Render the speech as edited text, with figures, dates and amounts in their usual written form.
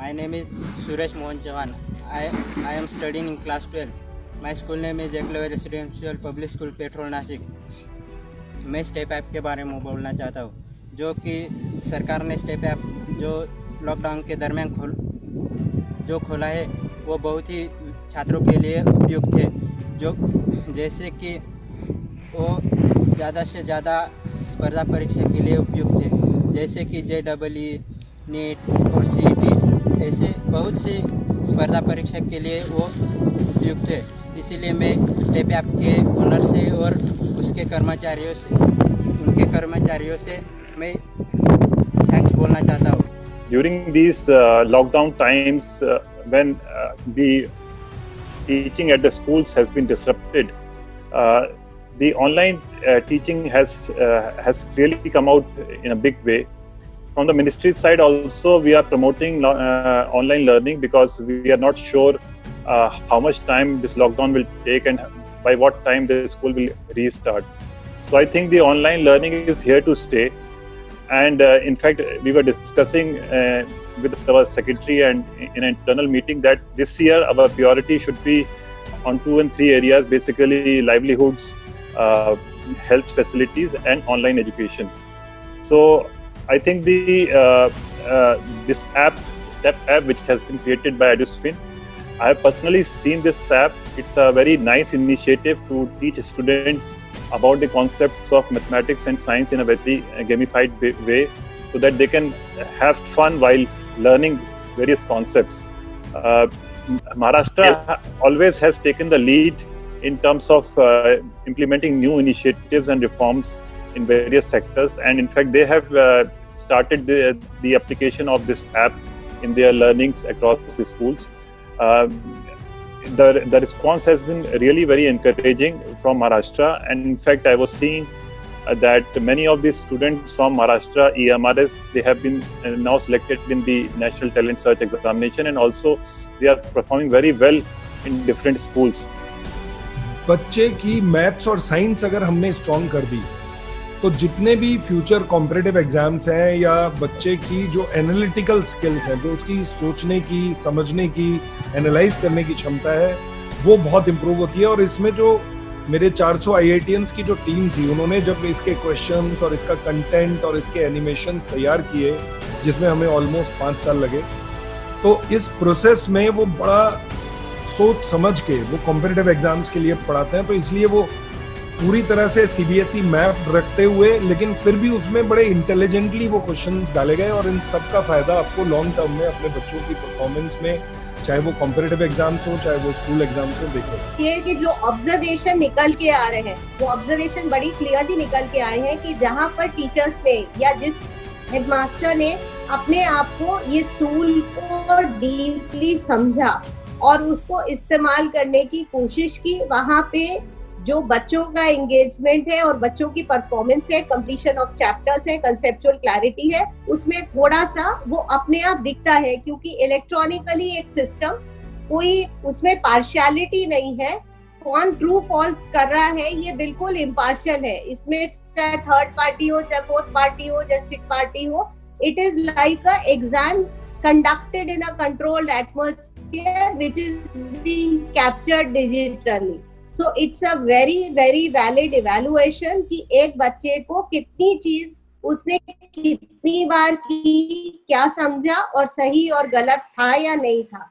My name is Suresh Mohan Chauhan. I am studying in class 12. My school name is Eklavya Residential Public School, petrol Nashik. मैं step app के बारे में बोलना चाहता हूँ, जो कि सरकार ने स्टेप ऐप जो लॉकडाउन के दरमियान खोला है, वो बहुत ही छात्रों के लिए उपयुक्त है। जो जैसे कि वो ज़्यादा से ज़्यादा स्पर्धा परीक्षा के लिए उपयुक्त है, जैसे कि JEE, नीट और CET, ऐसे बहुत सी स्पर्धा परीक्षा के लिए वो उपयुक्त है। इसीलिए मैं स्टेप ऐप के ओनर से और उनके कर्मचारियों से मैं थैंक्स बोलना चाहता हूँ। During these lockdown times, when the teaching at the schools has been disrupted, the online teaching has really come out in a big way. From the ministry side also, we are promoting online learning because we are not sure how much time this lockdown will take and by what time the school will restart. So I think the online learning is here to stay. And in fact, we were discussing with our secretary and in an internal meeting that this year our priority should be on 2 and 3 areas, basically livelihoods, health facilities and online education. So I think this app, Step app, which has been created by EduSpin, I have personally seen this app. It's a very nice initiative to teach students about the concepts of mathematics and science in a very gamified way, so that they can have fun while learning various concepts. Maharashtra always has taken the lead in terms of implementing new initiatives and reforms in various sectors, and in fact they have started the application of this app in their learnings across the schools. The response has been really very encouraging from Maharashtra, and in fact I was seeing that many of these students from Maharashtra EMRS, they have been now selected in the National Talent Search Examination, and also they are performing very well in different schools. बच्चे की maths और science अगर हमने strong कर दी, तो जितने भी future competitive exams हैं या बच्चे की जो एनालिटिकल स्किल्स हैं, जो उसकी सोचने की, समझने की, एनालाइज करने की क्षमता है, वो बहुत इंप्रूव होती है। और इसमें जो मेरे 400 IITians की जो टीम थी, उन्होंने जब इसके क्वेश्चंस और इसका कंटेंट और इसके एनिमेशंस तैयार किए, जिसमें हमें ऑलमोस्ट 5 साल लगे, तो इस प्रोसेस में वो बड़ा सोच समझ के वो कॉम्पिटिटिव एग्जाम्स के लिए पढ़ाते हैं। तो इसलिए वो पूरी तरह से CBSE मैप रखते हुए, लेकिन फिर भी उसमें बड़े इंटेलिजेंटली वो क्वेश्चंस डाले गए, और इन सब का फायदा आपको लॉन्ग टर्म में अपने बच्चों की परफॉर्मेंस में, चाहे वो कॉम्पिटिटिव एग्जाम्स हो, चाहे वो स्कूल एग्जाम्स हो, देखो ये कि जो ऑब्जर्वेशन निकल के आ रहे हैं, वो ऑब्जर्वेशन बड़ी क्लियरली निकल के आए हैं कि जहाँ पर टीचर्स ने या जिस हेडमास्टर ने अपने आप को इस टूल को डीपली समझा और उसको इस्तेमाल करने की कोशिश की, वहाँ पे जो बच्चों का एंगेजमेंट है और बच्चों की परफॉर्मेंस है, कंप्लीशन ऑफ चैप्टर्स है, कंसेप्चुअल क्लैरिटी है, उसमें थोड़ा सा वो अपने आप दिखता है, क्योंकि इलेक्ट्रॉनिकली एक सिस्टम, कोई उसमें पार्शियलिटी नहीं है। कौन ट्रू फॉल्स कर रहा है ये बिल्कुल इम्पार्शियल है। इसमें चाहे थर्ड पार्टी हो, चाहे फोर्थ पार्टी हो, चाहे सिक्स पार्टी हो, it is like a exam conducted in a controlled atmosphere which is being captured digitally. So it's a very very valid evaluation कि एक बच्चे को कितनी चीज उसने कितनी बार की, क्या समझा और सही और गलत था या नहीं था।